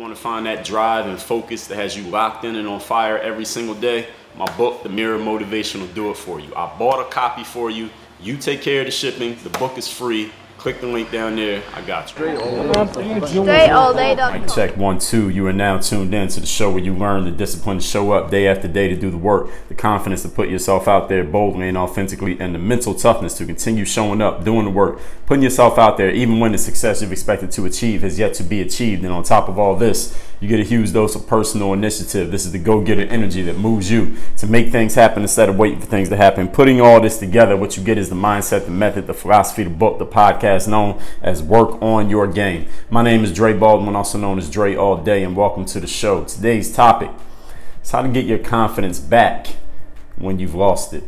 want to find that drive and focus that has you locked in and on fire every single day, my book, The Mirror of Motivation, will do it for you. I bought a copy for you. You take care of the shipping. The book is free. Click the link down there. I got you. Mic check 1 2. You are now tuned in to the show where you learn the discipline to show up day after day to do the work, the confidence to put yourself out there boldly and authentically, and the mental toughness to continue showing up, doing the work, putting yourself out there even when the success you've expected to achieve has yet to be achieved. And on top of all this, you get a huge dose of personal initiative. This is the go-getter energy that moves you to make things happen instead of waiting for things to happen. Putting all this together, what you get is the mindset, the method, the philosophy, the book, the podcast known as Work on Your Game. My name is Dre Baldwin, also known as Dre All Day, and welcome to the show. Today's topic is how to get your confidence back when you've lost it.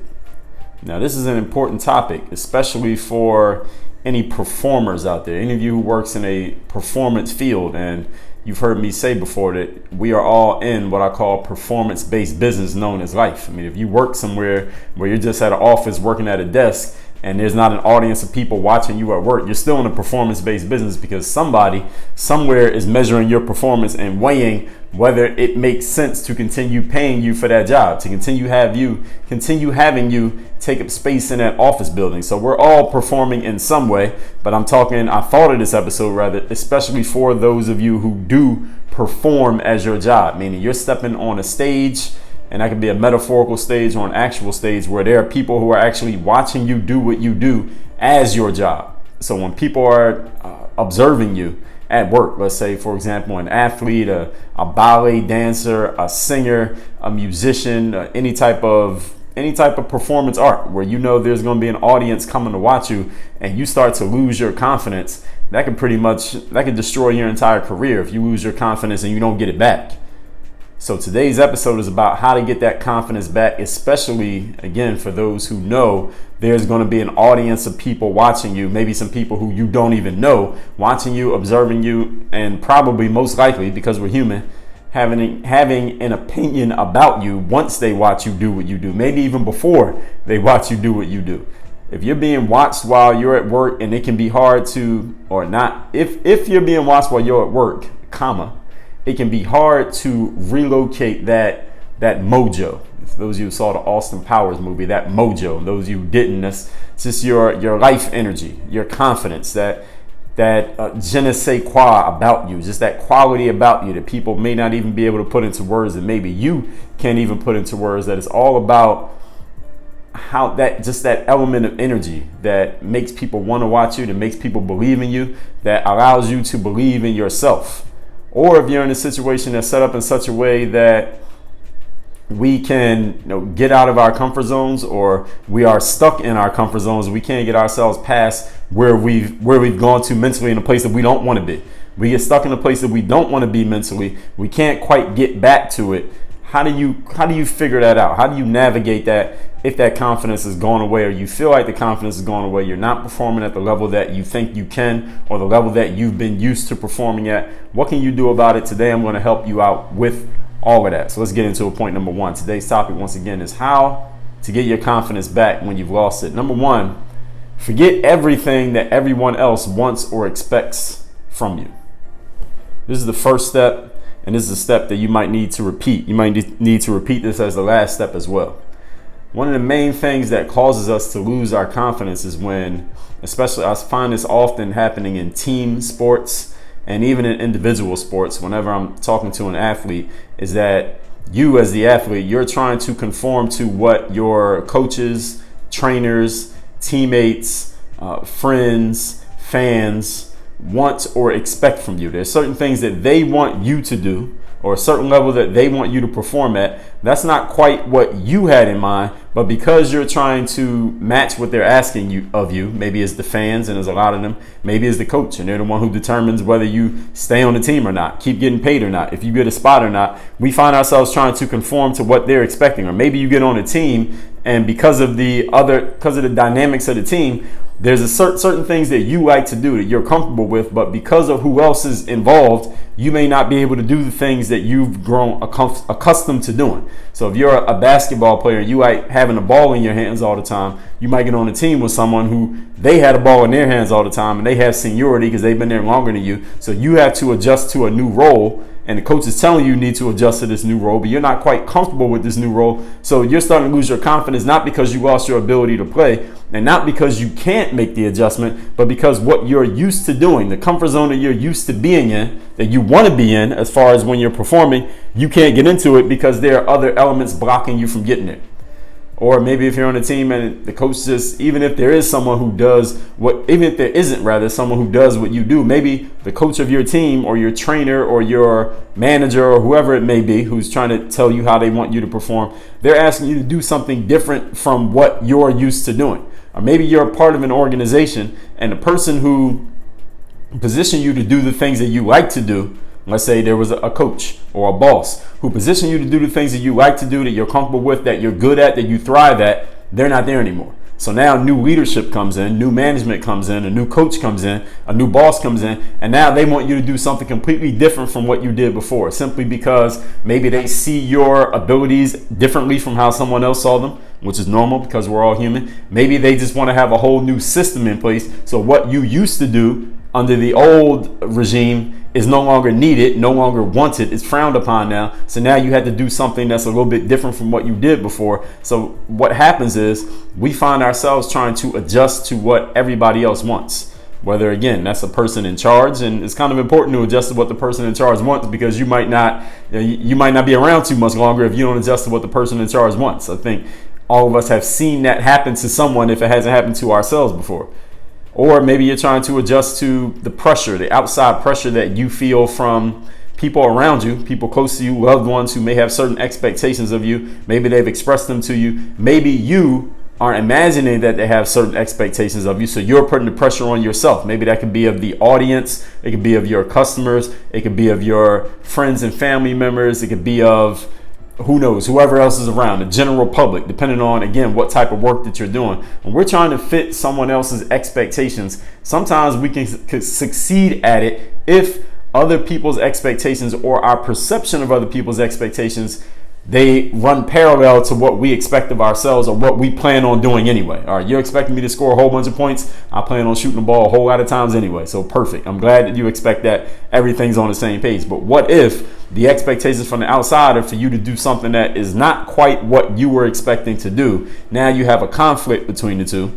Now, this is an important topic, especially for any performers out there, any of you who works in a performance field. And you've heard me say before that we are all in what I call performance-based business known as life. I mean, if you work somewhere where you're just at an office working at a desk and there's not an audience of people watching you at work, you're still in a performance-based business because somebody somewhere is measuring your performance and weighing whether it makes sense to continue paying you for that job, to continue having you take up space in that office building. So we're all performing in some way, but I thought of this episode rather, especially for those of you who do perform as your job, meaning you're stepping on a stage, and that can be a metaphorical stage or an actual stage where there are people who are actually watching you do what you do as your job. So when people are observing you at work, let's say, for example, an athlete, a ballet dancer, a singer, a musician, any type of performance art where you know there's going to be an audience coming to watch you, and you start to lose your confidence, that can destroy your entire career if you lose your confidence and you don't get it back. So today's episode is about how to get that confidence back, especially, again, for those who know there's going to be an audience of people watching you, maybe some people who you don't even know, watching you, observing you, and probably most likely, because we're human, having an opinion about you once they watch you do what you do, maybe even before they watch you do what you do. If you're being watched while you're at work, and it can be hard to, or not, if you're being watched while you're at work, it can be hard to relocate that mojo. For those of you who saw the Austin Powers movie, that mojo. Those of you who didn't, that's just your life energy, your confidence, that je ne sais quoi about you, just that quality about you that people may not even be able to put into words, and maybe you can't even put into words. That it's all about how that element of energy that makes people want to watch you, that makes people believe in you, that allows you to believe in yourself. Or if you're in a situation that's set up in such a way that we can get out of our comfort zones, or we are stuck in our comfort zones, we can't get ourselves past where we've gone to mentally in a place that we don't want to be. We get stuck in a place that we don't want to be mentally. We can't quite get back to it. How do you figure that out? How do you navigate that if that confidence has gone away, or you feel like the confidence has gone away, you're not performing at the level that you think you can, or the level that you've been used to performing at? What can you do about it? Today, I'm going to help you out with all of that. So let's get into point number 1. Today's topic, once again, is how to get your confidence back when you've lost it. Number 1, forget everything that everyone else wants or expects from you. This is the first step, and this is a step that you might need to repeat. You might need to repeat this as the last step as well. One of the main things that causes us to lose our confidence is when, especially I find this often happening in team sports and even in individual sports, whenever I'm talking to an athlete, is that you as the athlete, you're trying to conform to what your coaches, trainers, teammates, friends, fans want or expect from you. There's certain things that they want you to do, or a certain level that they want you to perform at. That's not quite what you had in mind, but because you're trying to match what they're asking of you, maybe it's the fans, and there's a lot of them, maybe it's the coach, and they're the one who determines whether you stay on the team or not, keep getting paid or not, if you get a spot or not. We find ourselves trying to conform to what they're expecting. Or maybe you get on a team, and because of the dynamics of the team, there's certain things that you like to do that you're comfortable with, but because of who else is involved, you may not be able to do the things that you've grown accustomed to doing. So if you're a basketball player, you like having a ball in your hands all the time, you might get on a team with someone who they had a ball in their hands all the time, and they have seniority because they've been there longer than you. So you have to adjust to a new role and the coach is telling you need to adjust to this new role, but you're not quite comfortable with this new role. So you're starting to lose your confidence, not because you lost your ability to play and not because you can't make the adjustment, but because what you're used to doing, the comfort zone that you're used to being in, that you want to be in as far as when you're performing, you can't get into it because there are other elements blocking you from getting it. Or maybe if you're on a team and the coach just, even if there is someone who does what, even if there isn't rather someone who does what you do, maybe the coach of your team or your trainer or your manager or whoever it may be who's trying to tell you how they want you to perform, they're asking you to do something different from what you're used to doing. Or maybe you're a part of an organization and the person who positioned you to do the things that you like to do, let's say there was a coach or a boss who positioned you to do the things that you like to do, that you're comfortable with, that you're good at, that you thrive at, they're not there anymore. So now new leadership comes in, new management comes in, a new coach comes in, a new boss comes in, and now they want you to do something completely different from what you did before, simply because maybe they see your abilities differently from how someone else saw them, which is normal because we're all human. Maybe they just want to have a whole new system in place. So what you used to do under the old regime is no longer needed, no longer wanted, it's frowned upon now. So now you had to do something that's a little bit different from what you did before. So what happens is we find ourselves trying to adjust to what everybody else wants. Whether, again, that's a person in charge, and it's kind of important to adjust to what the person in charge wants, because you might not be around too much longer if you don't adjust to what the person in charge wants. I think all of us have seen that happen to someone if it hasn't happened to ourselves before. Or maybe you're trying to adjust to the pressure, the outside pressure that you feel from people around you, people close to you, loved ones who may have certain expectations of you. Maybe they've expressed them to you. Maybe you are imagining that they have certain expectations of you, so you're putting the pressure on yourself. Maybe that could be of the audience, it could be of your customers, it could be of your friends and family members, it could be of who knows, whoever else is around, the general public, depending on, again, what type of work that you're doing. When we're trying to fit someone else's expectations, sometimes we can succeed at it if other people's expectations or our perception of other people's expectations, they run parallel to what we expect of ourselves or what we plan on doing anyway. All right, you're expecting me to score a whole bunch of points. I plan on shooting the ball a whole lot of times anyway. So perfect. I'm glad that you expect that everything's on the same page. But what if the expectations from the outside are for you to do something that is not quite what you were expecting to do? Now you have a conflict between the two.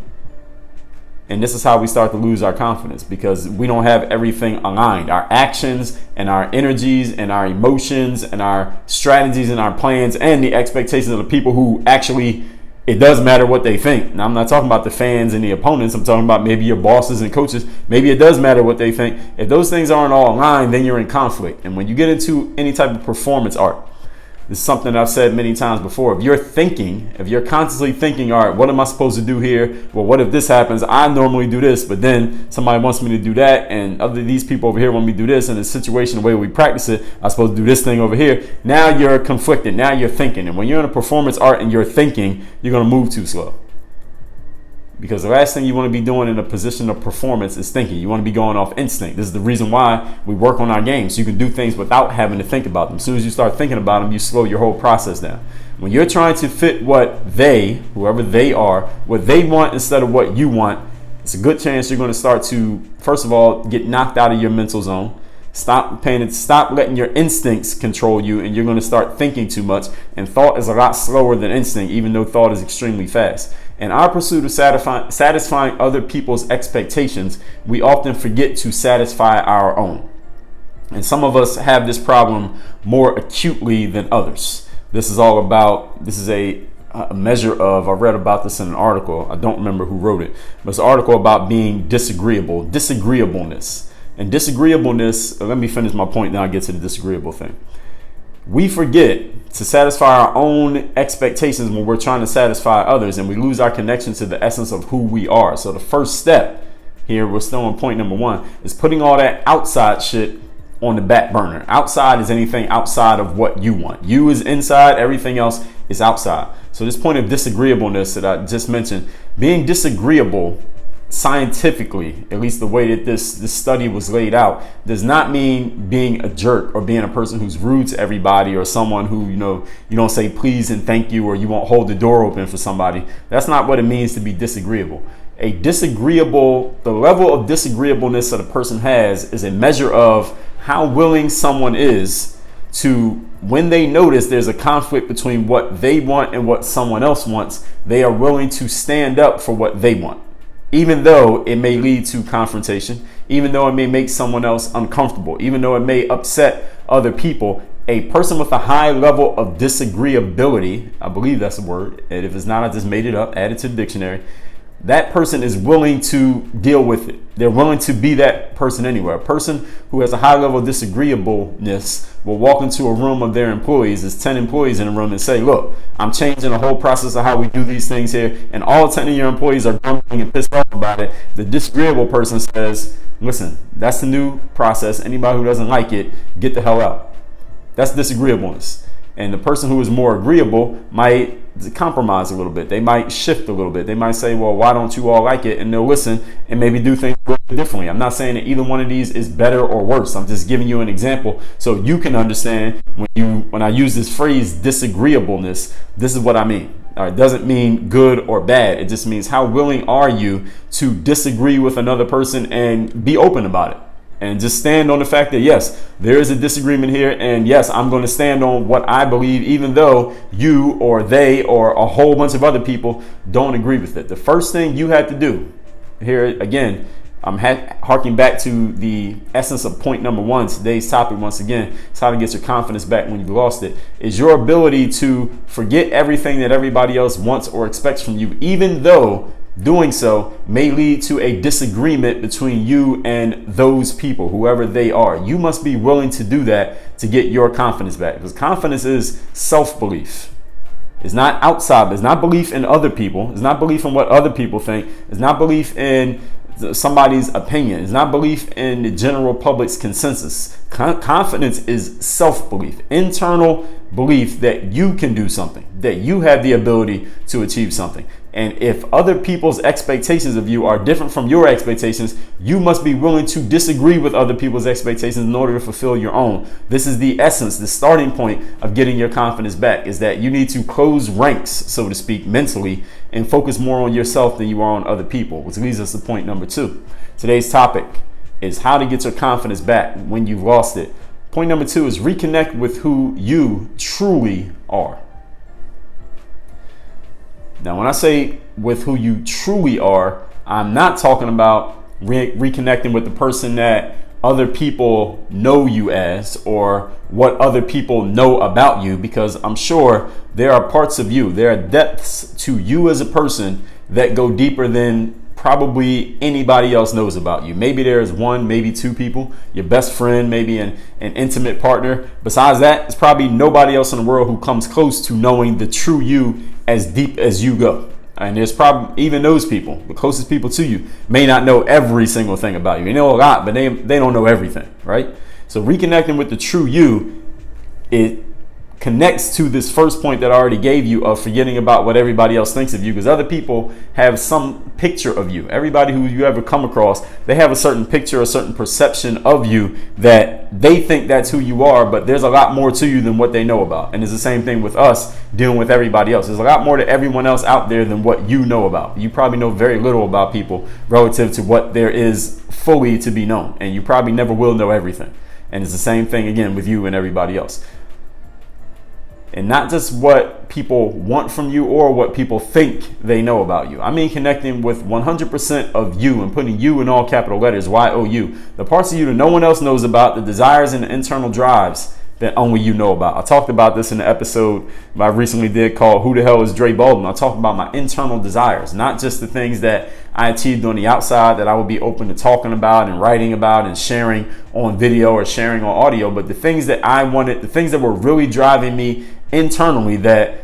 And this is how we start to lose our confidence, because we don't have everything aligned. Our actions and our energies and our emotions and our strategies and our plans and the expectations of the people who actually, it does matter what they think. Now, I'm not talking about the fans and the opponents. I'm talking about maybe your bosses and coaches. Maybe it does matter what they think. If those things aren't all aligned, then you're in conflict. And when you get into any type of performance art, this is something that I've said many times before. If you're constantly thinking, all right, what am I supposed to do here? Well, what if this happens? I normally do this, but then somebody wants me to do that, and these people over here want me to do this, and the situation, the way we practice it, I'm supposed to do this thing over here. Now you're conflicted. Now you're thinking. And when you're in a performance art and you're thinking, you're going to move too slow. Because the last thing you want to be doing in a position of performance is thinking. You want to be going off instinct. This is the reason why we work on our games. So you can do things without having to think about them. As soon as you start thinking about them, you slow your whole process down. When you're trying to fit whoever they are, what they want instead of what you want, it's a good chance you're going to start to, first of all, get knocked out of your mental zone. Stop letting your instincts control you, and you're going to start thinking too much. And thought is a lot slower than instinct, even though thought is extremely fast. In our pursuit of satisfying other people's expectations, we often forget to satisfy our own. And some of us have this problem more acutely than others. This is a measure of, I read about this in an article. I don't remember who wrote it, but it's an article about being disagreeableness. And disagreeableness, let me finish my point, then I'll get to the disagreeable thing. We forget to satisfy our own expectations when we're trying to satisfy others, and we lose our connection to the essence of who we are. So the first step here, we're still on point number 1, is putting all that outside shit on the back burner. Outside is anything outside of what you want. You is inside, everything else is outside. So this point of disagreeableness that I just mentioned, being disagreeable scientifically, at least the way that this study was laid out, does not mean being a jerk or being a person who's rude to everybody, or someone who, you don't say please and thank you, or you won't hold the door open for somebody. That's not what it means to be disagreeable. The level of disagreeableness that a person has is a measure of how willing someone is to, when they notice there's a conflict between what they want and what someone else wants, they are willing to stand up for what they want, even though it may lead to confrontation, even though it may make someone else uncomfortable, even though it may upset other people. A person with a high level of disagreeability, I believe that's a word, and if it's not, I just made it up, add it to the dictionary. That person is willing to deal with it. They're willing to be that person anywhere. A person who has a high level of disagreeableness will walk into a room of their employees, there's 10 employees in a room, and say, look, I'm changing the whole process of how we do these things here, and all 10 of your employees are grumbling and pissed off about it. The disagreeable person says, listen, that's the new process. Anybody who doesn't like it, get the hell out. That's disagreeableness. And the person who is more agreeable might compromise a little bit. They might shift a little bit. They might say, well, why don't you all like it? And they'll listen and maybe do things a little bit differently. I'm not saying that either one of these is better or worse. I'm just giving you an example so you can understand when I use this phrase disagreeableness, this is what I mean. It doesn't mean good or bad. It just means how willing are you to disagree with another person and be open about it. And just stand on the fact that, yes, there is a disagreement here. And yes, I'm going to stand on what I believe, even though you or they or a whole bunch of other people don't agree with it. The first thing you had to do here, again, I'm harking back to the essence of point number one, today's topic, once again, it's how to get your confidence back when you've lost it, is your ability to forget everything that everybody else wants or expects from you, even though doing so may lead to a disagreement between you and those people, whoever they are. You must be willing to do that to get your confidence back, because confidence is self-belief. It's not outside. It's not belief in other people. It's not belief in what other people think. It's not belief in somebody's opinion. It's not belief in the general public's consensus. Confidence is self-belief, internal belief that you can do something, that you have the ability to achieve something. And if other people's expectations of you are different from your expectations, you must be willing to disagree with other people's expectations in order to fulfill your own. This is the essence, the starting point of getting your confidence back, is that you need to close ranks, so to speak, mentally, and focus more on yourself than you are on other people, which leads us to point number two. Today's topic is how to get your confidence back when you've lost it. Point number two is reconnect with who you truly are. Now, when I say with who you truly are, I'm not talking about reconnecting with the person that other people know you as or what other people know about you, because I'm sure there are parts of you, there are depths to you as a person that go deeper than probably anybody else knows about you. Maybe there's one, maybe two people, your best friend, maybe an intimate partner. Besides that, there's probably nobody else in the world who comes close to knowing the true you as deep as you go. And there's probably even those people, the closest people to you, may not know every single thing about you. They know a lot, but they don't know everything, right? So reconnecting with the true you, it connects to this first point that I already gave you of forgetting about what everybody else thinks of you, because other people have some picture of you. Everybody who you ever come across, they have a certain picture, a certain perception of you that they think that's who you are, but there's a lot more to you than what they know about. And it's the same thing with us dealing with everybody else. There's a lot more to everyone else out there than what you know about. You probably know very little about people relative to what there is fully to be known, and you probably never will know everything. And it's the same thing again with you and everybody else. And not just what people want from you or what people think they know about you. I mean connecting with 100% of you and putting you in all capital letters, Y-O-U. The parts of you that no one else knows about, the desires and the internal drives that only you know about. I talked about this in the episode I recently did called Who the Hell is Dre Baldwin? I talked about my internal desires, not just the things that I achieved on the outside that I would be open to talking about and writing about and sharing on video or sharing on audio, but the things that I wanted, the things that were really driving me internally that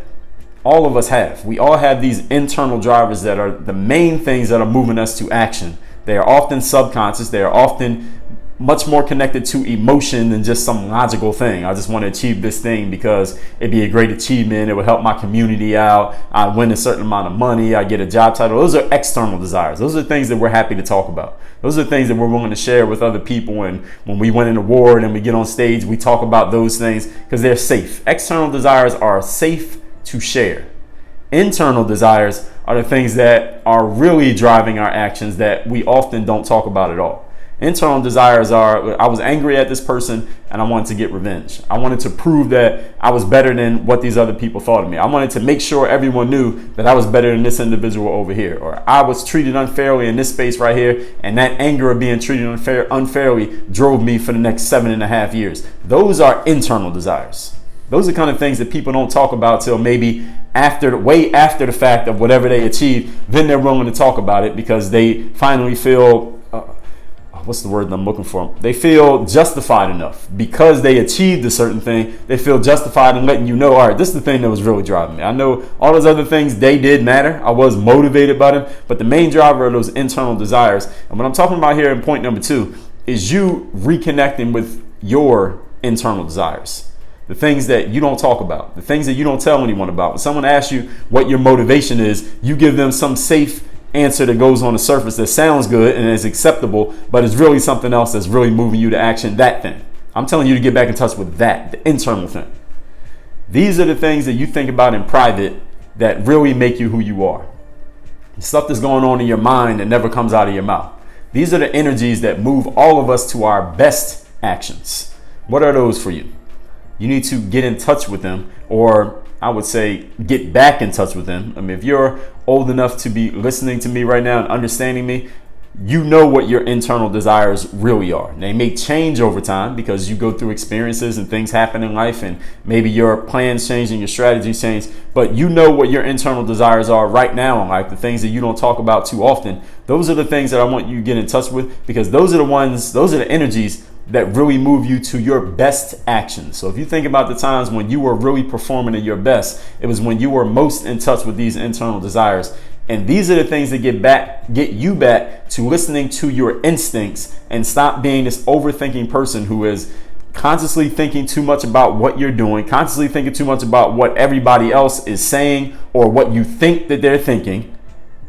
all of us have. We all have these internal drivers that are the main things that are moving us to action. They are often subconscious. They are often much more connected to emotion than just some logical thing. I just want to achieve this thing because it'd be a great achievement. It would help my community out. I win a certain amount of money. I get a job title. Those are external desires. Those are things that we're happy to talk about. Those are things that we're willing to share with other people. And when we win an award and we get on stage, we talk about those things because they're safe. External desires are safe to share. Internal desires are the things that are really driving our actions that we often don't talk about at all. Internal desires are, I was angry at this person and I wanted to get revenge. I wanted to prove that I was better than what these other people thought of me. I wanted to make sure everyone knew that I was better than this individual over here. Or I was treated unfairly in this space right here, and that anger of being treated unfairly drove me for the next 7.5 years. Those are internal desires. Those are the kind of things that people don't talk about till maybe way after the fact of whatever they achieve. Then they're willing to talk about it because they finally feel, what's the word that I'm looking for? They feel justified enough because they achieved a certain thing. They feel justified in letting you know, all right, this is the thing that was really driving me. I know all those other things, they did matter. I was motivated by them, but the main driver of those internal desires, and what I'm talking about here in point number 2, is you reconnecting with your internal desires. The things that you don't talk about, the things that you don't tell anyone about. When someone asks you what your motivation is, you give them some safe answer that goes on the surface that sounds good and is acceptable, but it's really something else that's really moving you to action, that thing. I'm telling you to get back in touch with that, the internal thing. These are the things that you think about in private that really make you who you are. The stuff that's going on in your mind that never comes out of your mouth. These are the energies that move all of us to our best actions. What are those for you? You need to get in touch with them, or I would say get back in touch with them. I mean, if you're old enough to be listening to me right now and understanding me, you know what your internal desires really are. They may change over time because you go through experiences and things happen in life, and maybe your plans change and your strategies change, but you know what your internal desires are right now in life, the things that you don't talk about too often. Those are the things that I want you to get in touch with, because those are the energies that really move you to your best actions. So if you think about the times when you were really performing at your best, it was when you were most in touch with these internal desires. And these are the things that get you back to listening to your instincts and stop being this overthinking person who is consciously thinking too much about what you're doing, consciously thinking too much about what everybody else is saying or what you think that they're thinking.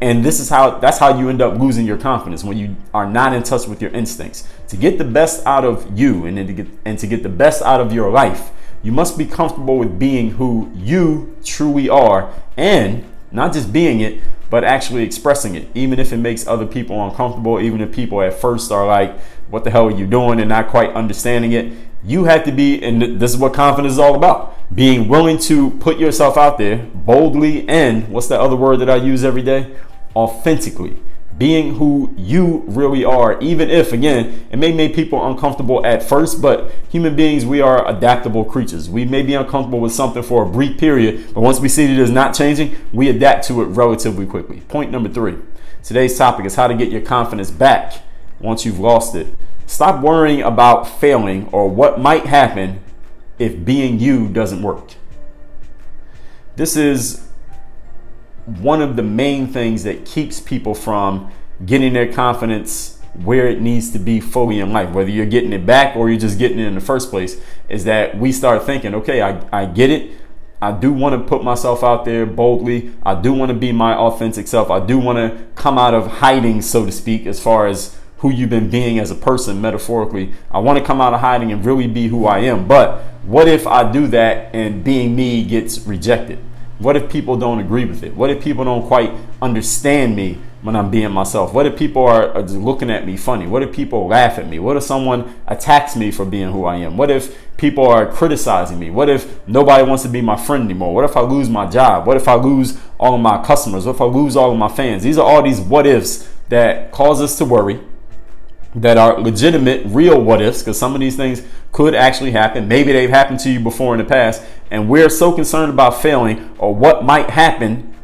And that's how you end up losing your confidence, when you are not in touch with your instincts. To get the best out of you and to get the best out of your life, you must be comfortable with being who you truly are, and not just being it, but actually expressing it, even if it makes other people uncomfortable, even if people at first are like, what the hell are you doing, and not quite understanding it. You have to be, and this is what confidence is all about, being willing to put yourself out there boldly, and what's that other word that I use every day? Authentically. Being who you really are, even if, again, it may make people uncomfortable at first, but human beings, we are adaptable creatures. We may be uncomfortable with something for a brief period, but once we see that it is not changing, we adapt to it relatively quickly. Point number 3. Today's topic is how to get your confidence back once you've lost it. Stop worrying about failing or what might happen if being you doesn't work. This is one of the main things that keeps people from getting their confidence where it needs to be fully in life, whether you're getting it back or you're just getting it in the first place, is that we start thinking, okay, I get it. I do want to put myself out there boldly. I do want to be my authentic self. I do want to come out of hiding, so to speak, as far as who you've been being as a person, metaphorically. I want to come out of hiding and really be who I am. But what if I do that and being me gets rejected? What if people don't agree with it? What if people don't quite understand me when I'm being myself? What if people are looking at me funny? What if people laugh at me? What if someone attacks me for being who I am? What if people are criticizing me? What if nobody wants to be my friend anymore? What if I lose my job? What if I lose all of my customers? What if I lose all of my fans? These are all these what ifs that cause us to worry, that are legitimate, real what ifs, because some of these things could actually happen. Maybe they've happened to you before in the past, and we're so concerned about failing or what might happen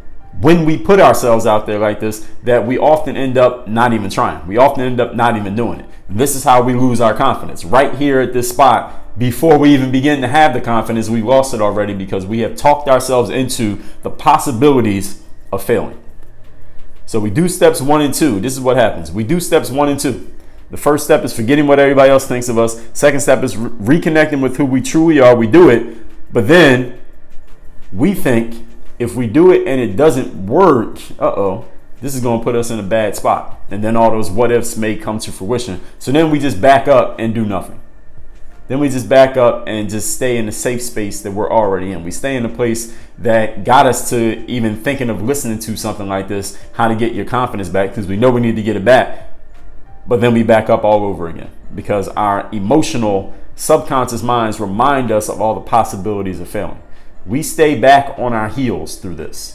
when we put ourselves out there like this that we often end up not even trying. We often end up not even doing it. This is how we lose our confidence. Right here at this spot, before we even begin to have the confidence, we lost it already because we have talked ourselves into the possibilities of failing. So we do steps 1 and 2. This is what happens. We do steps 1 and 2. The first step is forgetting what everybody else thinks of us. Second step is reconnecting with who we truly are. We do it, but then we think if we do it and it doesn't work, this is going to put us in a bad spot. And then all those what ifs may come to fruition. So then we just back up and do nothing. Then we just back up and just stay in the safe space that we're already in. We stay in a place that got us to even thinking of listening to something like this, how to get your confidence back, because we know we need to get it back. but then we back up all over again because our emotional subconscious minds remind us of all the possibilities of failing. We stay back on our heels through this.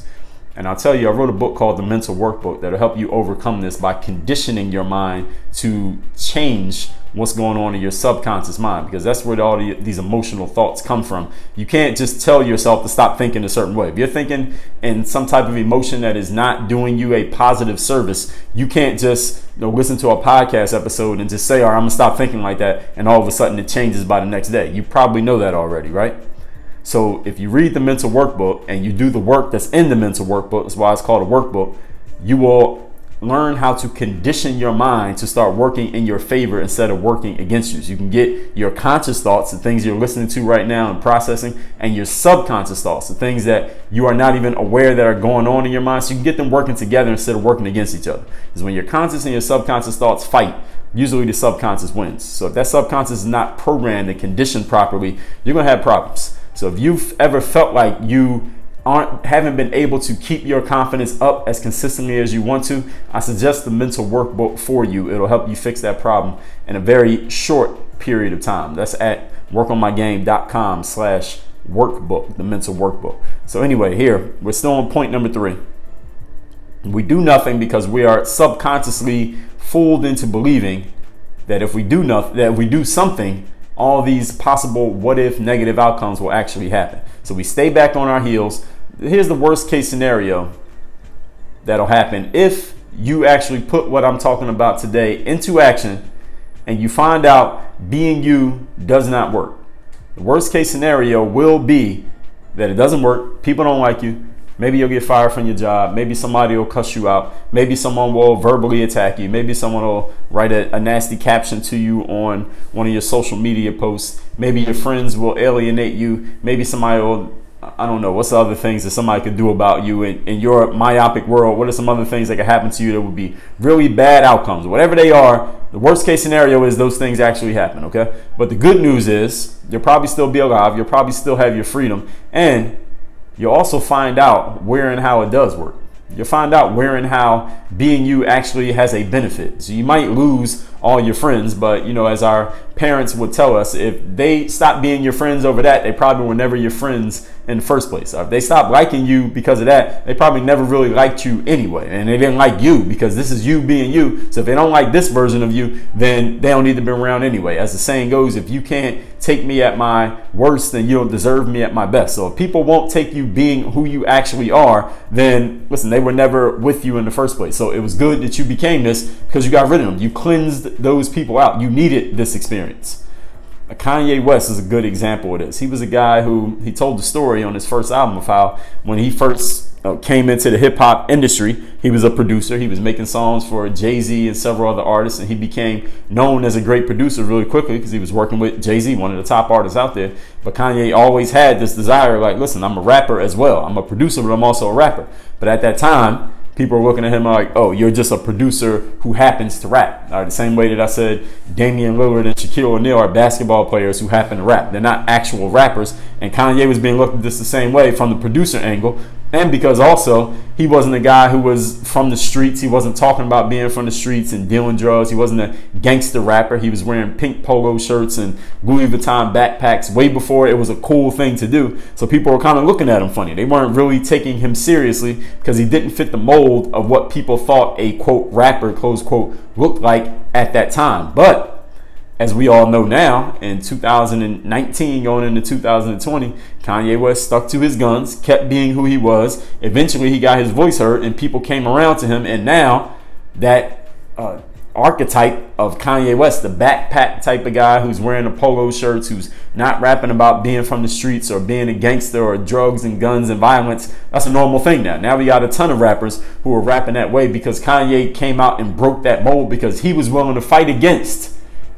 And I'll tell you, I wrote a book called The Mental Workbook that'll help you overcome this by conditioning your mind to change what's going on in your subconscious mind, because that's where all these emotional thoughts come from. You can't just tell yourself to stop thinking a certain way. If you're thinking in some type of emotion that is not doing you a positive service, you can't just listen to a podcast episode and just say, all right, I'm gonna stop thinking like that, and all of a sudden it changes by the next day. You probably know that already, right? So if you read the Mental Workbook and you do the work that's in the Mental Workbook, that's why it's called a workbook, you will learn how to condition your mind to start working in your favor instead of working against you. So you can get your conscious thoughts, the things you're listening to right now and processing, and your subconscious thoughts, the things that you are not even aware that are going on in your mind. So you can get them working together instead of working against each other. Because when your conscious and your subconscious thoughts fight, usually the subconscious wins. So if that subconscious is not programmed and conditioned properly, you're going to have problems. So if you've ever felt like you haven't been able to keep your confidence up as consistently as you want to, I suggest the Mental Workbook for you. It'll help you fix that problem in a very short period of time. That's at workonmygame.com/workbook, the Mental Workbook. So anyway, here we're still on point number 3. We do nothing because we are subconsciously fooled into believing that if we do nothing, that if we do something, all these possible what if negative outcomes will actually happen. So we stay back on our heels. Here's the worst case scenario that'll happen if you actually put what I'm talking about today into action and you find out being you does not work. The worst case scenario will be that it doesn't work. People don't like you. Maybe you'll get fired from your job. Maybe somebody will cuss you out. Maybe someone will verbally attack you. Maybe someone will write a nasty caption to you on one of your social media posts. Maybe your friends will alienate you. Maybe somebody will, I don't know, what's the other things that somebody could do about you in your myopic world? What are some other things that could happen to you that would be really bad outcomes? Whatever they are, the worst case scenario is those things actually happen, okay? But the good news is you'll probably still be alive. You'll probably still have your freedom. And you'll also find out where and how it does work. You'll find out where and how being you actually has a benefit. So you might lose all your friends, but as our parents would tell us, if they stop being your friends over that, they probably were never your friends in the first place. Or if they stopped liking you because of that, they probably never really liked you anyway. And they didn't like you because this is you being you. So if they don't like this version of you, then they don't need to be around anyway. As the saying goes, if you can't take me at my worst, then you don't deserve me at my best. So if people won't take you being who you actually are, then listen, they were never with you in the first place. So it was good that you became this because you got rid of them. You cleansed those people out. You needed this experience. Kanye West is a good example of this. He was a guy who, he told the story on his first album of how when he first came into the hip hop industry, he was a producer. He was making songs for Jay-Z and several other artists, and he became known as a great producer really quickly because he was working with Jay-Z, one of the top artists out there. But Kanye always had this desire, like, listen, I'm a rapper as well. I'm a producer, but I'm also a rapper. But at that time, people were looking at him like, oh, you're just a producer who happens to rap. The same way that I said Damian Lillard and Shaquille O'Neal are basketball players who happen to rap. They're not actual rappers. And Kanye was being looked at this the same way from the producer angle. And because also he wasn't a guy who was from the streets. He wasn't talking about being from the streets and dealing drugs. He wasn't a gangster rapper. He was wearing pink polo shirts and Louis Vuitton backpacks way before it was a cool thing to do. So people were kind of looking at him funny. They weren't really taking him seriously because he didn't fit the mold of what people thought a quote rapper, close quote, looked like at that time. But as we all know now, in 2019 going into 2020, Kanye West stuck to his guns, kept being who he was. Eventually, he got his voice heard and people came around to him. And now that archetype of Kanye West, the backpack type of guy who's wearing the polo shirts, who's not rapping about being from the streets or being a gangster or drugs and guns and violence, that's a normal thing now. Now we got a ton of rappers who are rapping that way because Kanye came out and broke that mold because he was willing to fight against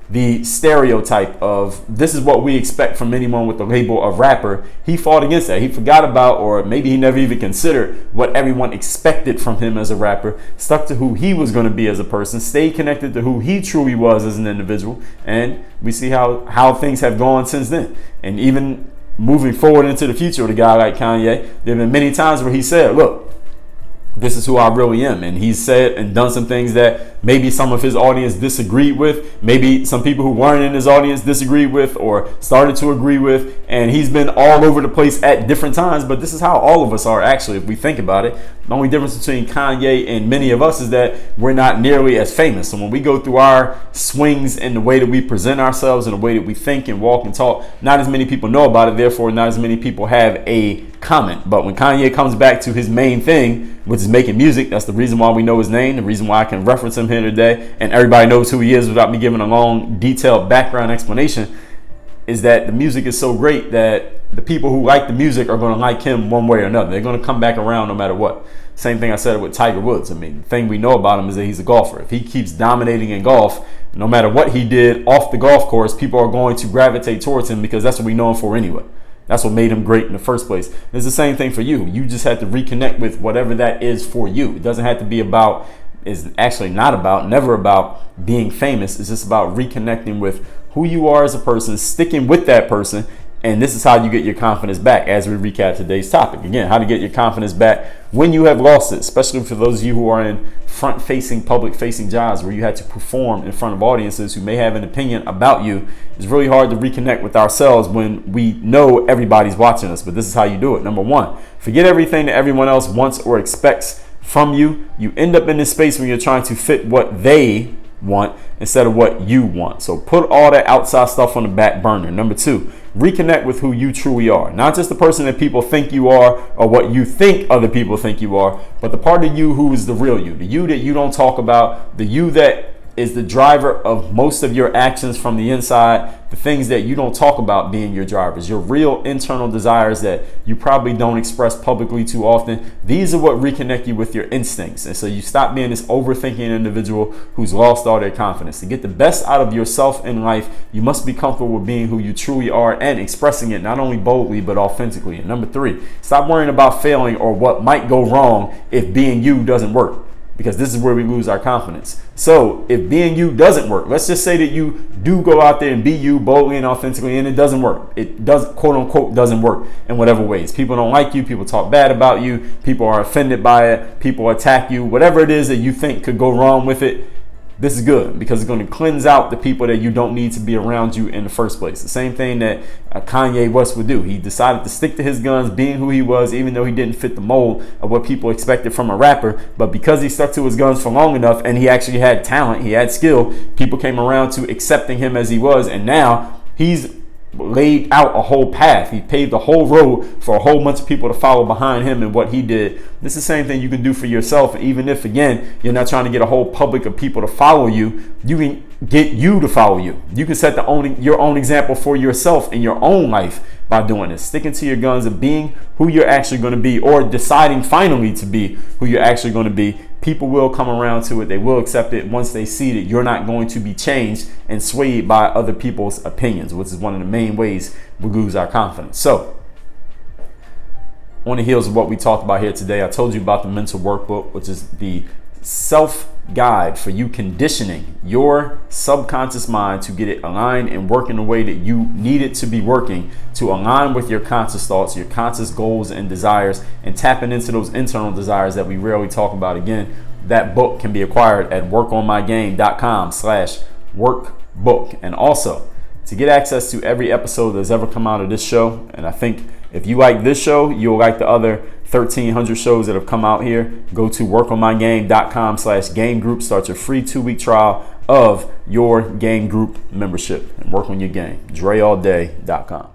the stereotype of this is what we expect from anyone with the label of rapper. He fought against that. He forgot about, or maybe he never even considered what everyone expected from him as a rapper, stuck to who he was going to be as a person, stayed connected to who he truly was as an individual. And we see how things have gone since then. And even moving forward into the future with a guy like Kanye, there have been many times where he said, look, this is who I really am. And he's said and done some things that maybe some of his audience disagreed with. Maybe some people who weren't in his audience disagreed with or started to agree with. And he's been all over the place at different times. But this is how all of us are, actually, if we think about it. The only difference between Kanye and many of us is that we're not nearly as famous. So when we go through our swings in the way that we present ourselves and the way that we think and walk and talk, not as many people know about it. Therefore, not as many people have a comment. But when Kanye comes back to his main thing, which is making music, that's the reason why we know his name, the reason why I can reference him here today, and everybody knows who he is without me giving a long, detailed background explanation, is that the music is so great that the people who like the music are going to like him one way or another. They're going to come back around no matter what. Same thing I said with Tiger Woods. I mean, the thing we know about him is that he's a golfer. If he keeps dominating in golf, no matter what he did off the golf course, people are going to gravitate towards him because that's what we know him for anyway. That's what made him great in the first place. It's the same thing for you. You just have to reconnect with whatever that is for you. It doesn't have to be about, is actually not about, never about being famous. It's just about reconnecting with who you are as a person, sticking with that person. And this is how you get your confidence back as we recap today's topic. Again, how to get your confidence back when you have lost it, especially for those of you who are in front-facing, public-facing jobs where you had to perform in front of audiences who may have an opinion about you. It's really hard to reconnect with ourselves when we know everybody's watching us, but this is how you do it. Number one, forget everything that everyone else wants or expects from you. You end up in this space when you're trying to fit what they want instead of what you want. So put all that outside stuff on the back burner. Number two, reconnect with who you truly are. Not just the person that people think you are or what you think other people think you are, but the part of you who is the real you, the you that you don't talk about, the you that is the driver of most of your actions from the inside, the things that you don't talk about being your drivers, your real internal desires that you probably don't express publicly too often. These are what reconnect you with your instincts. And so you stop being this overthinking individual who's lost all their confidence. To get the best out of yourself in life, you must be comfortable with being who you truly are and expressing it not only boldly, but authentically. And number three, stop worrying about failing or what might go wrong if being you doesn't work. Because this is where we lose our confidence. So if being you doesn't work, let's just say that you do go out there and be you boldly and authentically, and it doesn't work. It does, quote unquote, doesn't work in whatever ways. People don't like you. People talk bad about you. People are offended by it. People attack you. Whatever it is that you think could go wrong with it, this is good because it's going to cleanse out the people that you don't need to be around you in the first place. The same thing that Kanye West would do. He decided to stick to his guns, being who he was, even though he didn't fit the mold of what people expected from a rapper. But because he stuck to his guns for long enough and he actually had talent, he had skill, people came around to accepting him as he was. And now he's laid out a whole path. He paved the whole road for a whole bunch of people to follow behind him and what he did. This is the same thing you can do for yourself. Even if, again, you're not trying to get a whole public of people to follow you, you can get you to follow you. You can set your own example for yourself in your own life by doing this, sticking to your guns and being who you're actually going to be, or deciding finally to be who you're actually going to be. People will come around to it. They will accept it once they see that you're not going to be changed and swayed by other people's opinions, which is one of the main ways we lose our confidence. So on the heels of what we talked about here today, I told you about the Mental Workbook, which is the self-guide for you conditioning your subconscious mind to get it aligned and work in the way that you need it to be working, to align with your conscious thoughts, your conscious goals and desires, and tapping into those internal desires that we rarely talk about. Again, that book can be acquired at workonmygame.com/workbook. And also, to get access to every episode that's ever come out of this show, and I think if you like this show, you'll like the other 1,300 shows that have come out here, go to workonmygame.com/game group. Start your free 2-week trial of your game group membership and work on your game. DreAllDay.com.